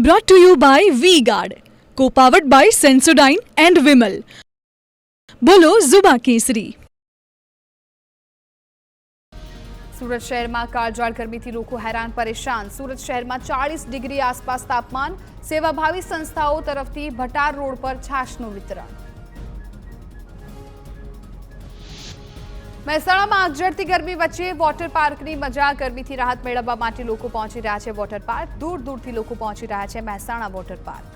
Brought to you by V-Guard, co-powered by Sensodyne and Vimal. બોલો ઝુબા કેસરી. સુરત શહેરમાં કાળઝાળ ગરમીથી લોકો હેરાન પરેશાન. સુરત શહેરમાં 40 ડિગ્રી આસપાસ તાપમાન. સેવાભાવી સંસ્થાઓ તરફથી ભટાર રોડ પર છાશનું વિતરણ. મહેસાણામાં આગઝરતી ગરમી વચ્ચે વોટર પાર્કની મજા. ગરમીથી રાહત મેળવવા માટે લોકો પહોંચી રહ્યા છે વોટર પાર્ક. દૂર દૂરથી લોકો પહોંચી રહ્યા છે મહેસાણા વોટર પાર્ક.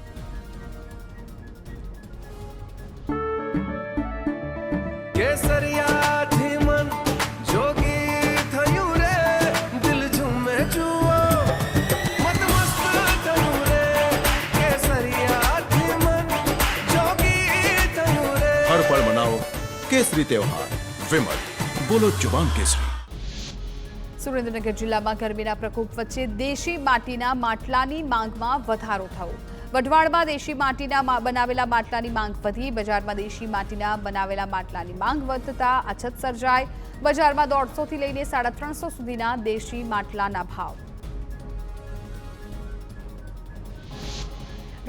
हर पल मनाओ केसरी त्योहार. विमल, बोलो जुबान केसरी. સુરેન્દ્રનગર જિલ્લામાં ગરમીના પ્રકોપ વચ્ચે દેશી માટીના માટલાની માંગમાં વધારો થયો. વઢવાણમાં દેશી માટીના બનાવેલા માટલાની માંગ વધી. બજારમાં દેશી માટીના બનાવેલા માટલાની માંગ વધતા અછત સર્જાઈ. બજારમાં 150 થી લઈને 350 સુધીના દેશી માટલાના ભાવ.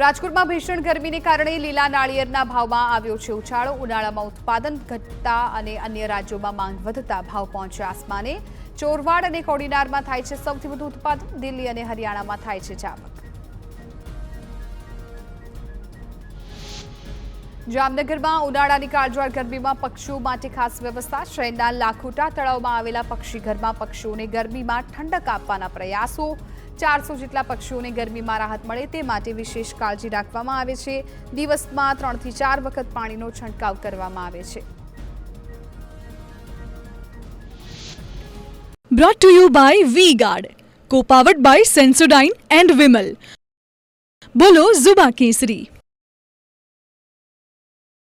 રાજકોટમાં ભીષણ ગરમીને કારણે લીલા નાળિયેરના ભાવમાં આવ્યો છે ઉછાળો. ઉનાળામાં ઉત્પાદન ઘટતા અને અન્ય રાજ્યોમાં માંગ વધતા ભાવ પહોંચ્યા આસમાને. ચોરવાડ અને કોડીનારમાં થાય છે સૌથી વધુ ઉત્પાદન. દિલ્હી અને હરિયાણામાં થાય છે જાવક. જામનગરમાં ઉનાળાની કાળઝાળ ગરમીમાં પક્ષીઓ માટે ખાસ વ્યવસ્થા. શહેરના લાખોટા તળાવમાં આવેલા પક્ષીઘરમાં પક્ષીઓને ગરમીમાં ઠંડક આપવાના પ્રયાસો. 400 જેટલા પક્ષીઓને ગરમીમાં રાહત મળે તે માટે વિશેષ કાળજી રાખવામાં આવે છે. દિવસમાં 3 થી 4 વખત પાણીનો છંટકાવ કરવામાં આવે છે. Brought to you by V-Guard, co-powered by Sensodyne and Vimal. બોલો ઝુબા કેસરી.